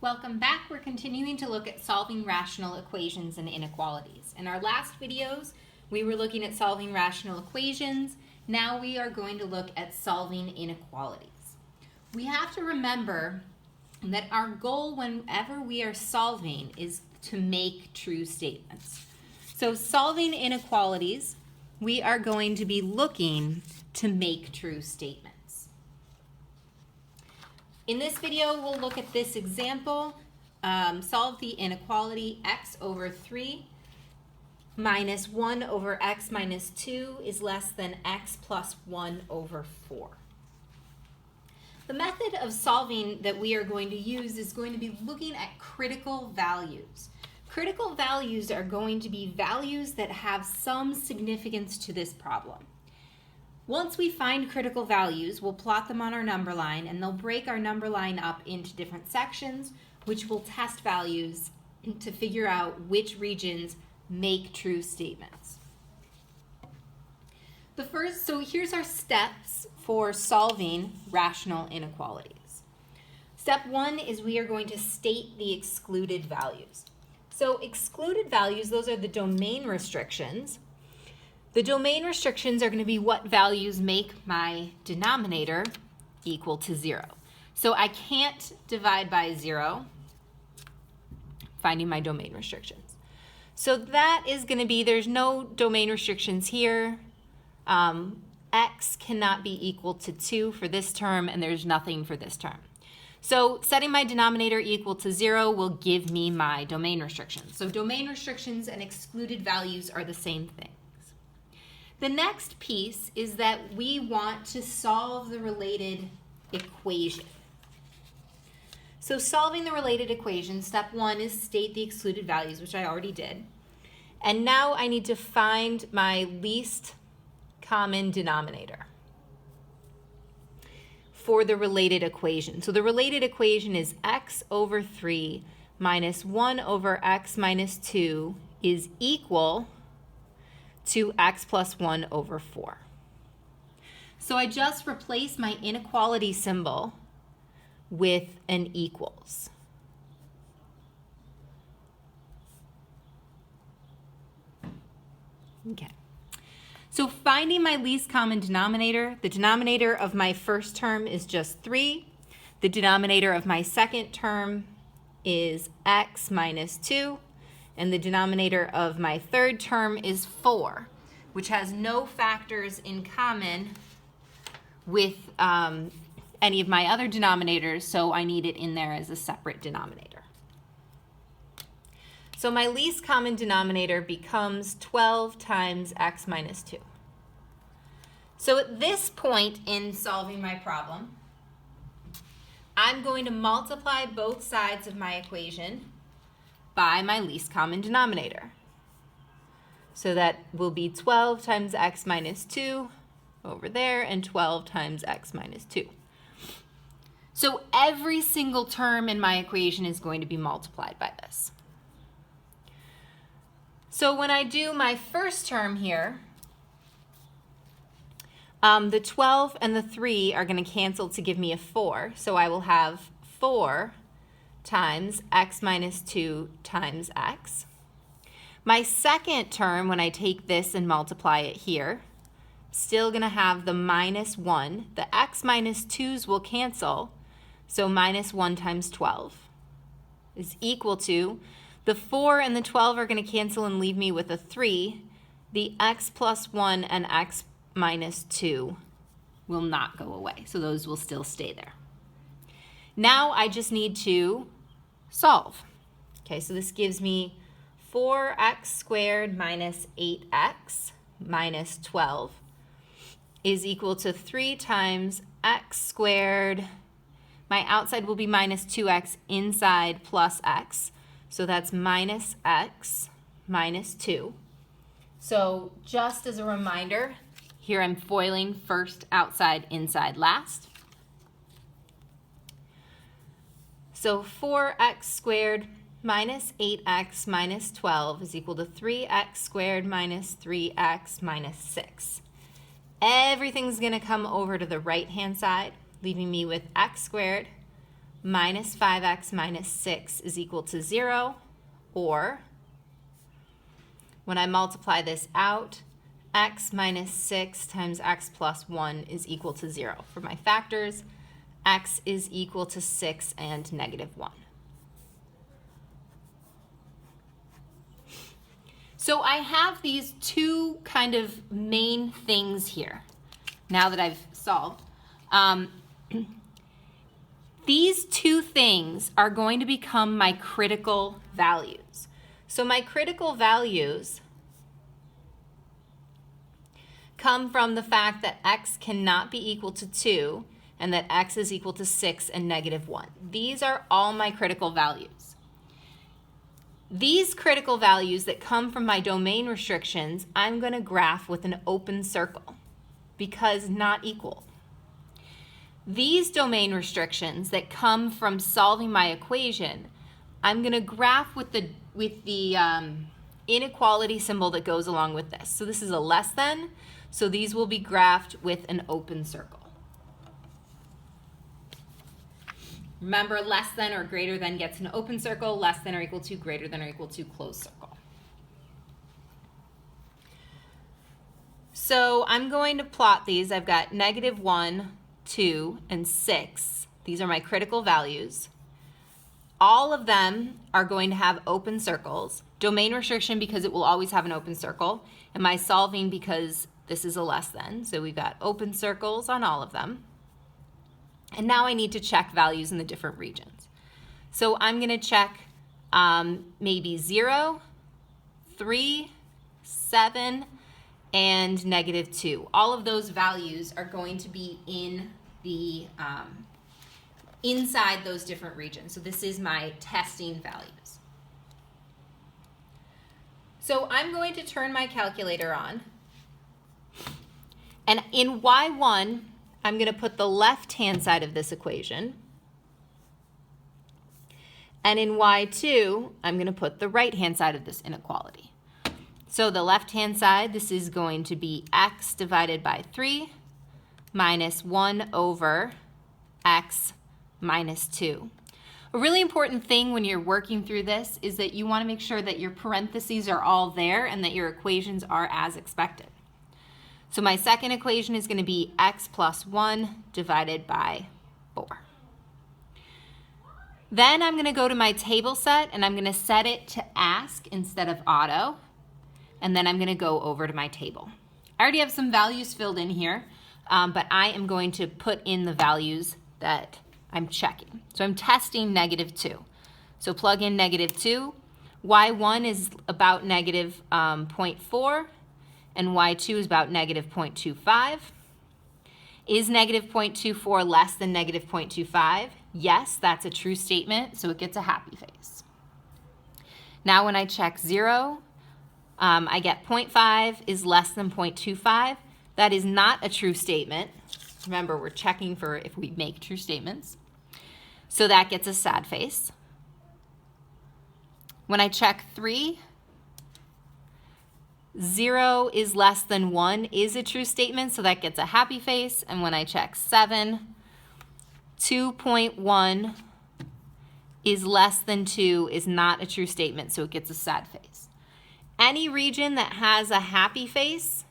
Welcome back. We're continuing to look at solving rational equations and inequalities. In our last videos, we were looking at solving rational equations. Now we are going to look at solving inequalities. We have to remember that our goal whenever we are solving is to make true statements. So solving inequalities, we are going to be looking to make true statements. In this video, we'll look at this example, solve the inequality x over 3 minus 1 over x minus 2 is less than x plus 1 over 4. The method of solving that we are going to use is going to be looking at critical values. Critical values are going to be values that have some significance to this problem. Once we find critical values, we'll plot them on our number line, and they'll break our number line up into different sections, which will test values to figure out which regions make true statements. So here's our steps for solving rational inequalities. Step 1 is we are going to state the excluded values. So excluded values, those are the domain restrictions. The domain restrictions are going to be what values make my denominator equal to 0. So I can't divide by 0, finding my domain restrictions. So that is going to be, there's no domain restrictions here. X cannot be equal to 2 for this term, and there's nothing for this term. So setting my denominator equal to 0 will give me my domain restrictions. So domain restrictions and excluded values are the same thing. The next piece is that we want to solve the related equation. So solving the related equation, step 1 is state the excluded values, which I already did. And now I need to find my least common denominator for the related equation. So the related equation is x over 3 minus 1 over x minus 2 is equal to x plus 1 over 4. So I just replace my inequality symbol with an equals. Okay. So finding my least common denominator, the denominator of my first term is just 3. The denominator of my second term is x minus 2. And the denominator of my third term is 4, which has no factors in common with any of my other denominators, so I need it in there as a separate denominator. So my least common denominator becomes 12 times x minus 2. So at this point in solving my problem, I'm going to multiply both sides of my equation by my least common denominator. So that will be 12 times x minus 2 over there and 12 times x minus 2. So every single term in my equation is going to be multiplied by this. So when I do my first term here, the 12 and the 3 are going to cancel to give me a 4. So I will have 4 times x minus 2 times x. My second term, when I take this and multiply it here, still going to have the minus 1. The x minus 2's will cancel, so minus 1 times 12 is equal to, the 4 and the 12 are going to cancel and leave me with a 3. The x plus 1 and x minus 2 will not go away, so those will still stay there. Now I just need to solve. Okay, so this gives me 4x squared minus 8x minus 12 is equal to 3 times x squared. My outside will be minus 2x, inside plus x. So that's minus x minus 2. So just as a reminder, here I'm foiling first, outside, inside, last. So 4x squared minus 8x minus 12 is equal to 3x squared minus 3x minus 6. Everything's going to come over to the right-hand side, leaving me with x squared minus 5x minus 6 is equal to 0, or when I multiply this out, x minus 6 times x plus 1 is equal to 0. For my factors, x is equal to 6 and negative 1. So I have these two kind of main things here now that I've solved. These two things are going to become my critical values. So my critical values come from the fact that x cannot be equal to 2 and that x is equal to 6 and negative 1. These are all my critical values. These critical values that come from my domain restrictions, I'm going to graph with an open circle because not equal. These domain restrictions that come from solving my equation, I'm going to graph with the inequality symbol that goes along with this. So this is a less than, so these will be graphed with an open circle. Remember, less than or greater than gets an open circle, less than or equal to, greater than or equal to, closed circle. So I'm going to plot these. I've got negative 1, 2, and 6. These are my critical values. All of them are going to have open circles. Domain restriction because it will always have an open circle. And my solving because this is a less than. So we've got open circles on all of them. And now I need to check values in the different regions. So I'm going to check maybe 0, 3, 7, and negative 2. All of those values are going to be in the inside those different regions. So this is my testing values. So I'm going to turn my calculator on. And in Y1, I'm going to put the left-hand side of this equation. And in Y2, I'm going to put the right-hand side of this inequality. So the left-hand side, this is going to be x divided by 3 minus 1 over x minus 2. A really important thing when you're working through this is that you want to make sure that your parentheses are all there and that your equations are as expected. So my second equation is going to be x plus 1 divided by 4. Then I'm going to go to my table set and I'm going to set it to ask instead of auto. And then I'm going to go over to my table. I already have some values filled in here, but I am going to put in the values that I'm checking. So I'm testing negative 2. So plug in negative 2. Y1 is about negative 0.4, and Y2 is about negative 0.25. Is negative 0.24 less than negative 0.25? Yes, that's a true statement, so it gets a happy face. Now when I check 0, I get 0.5 is less than 0.25. That is not a true statement. Remember, we're checking for if we make true statements. So that gets a sad face. When I check 3, 0 is less than 1 is a true statement, so that gets a happy face. And when I check 7, 2.1 is less than 2 is not a true statement, so it gets a sad face. Any region that has a happy face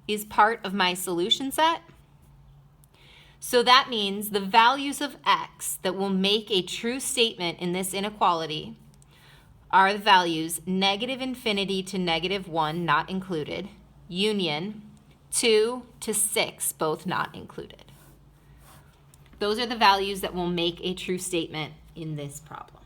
is part of my solution set. So that means the values of x that will make a true statement in this inequality are the values negative infinity to negative 1 not included, union 2 to 6 both not included. Those are the values that will make a true statement in this problem.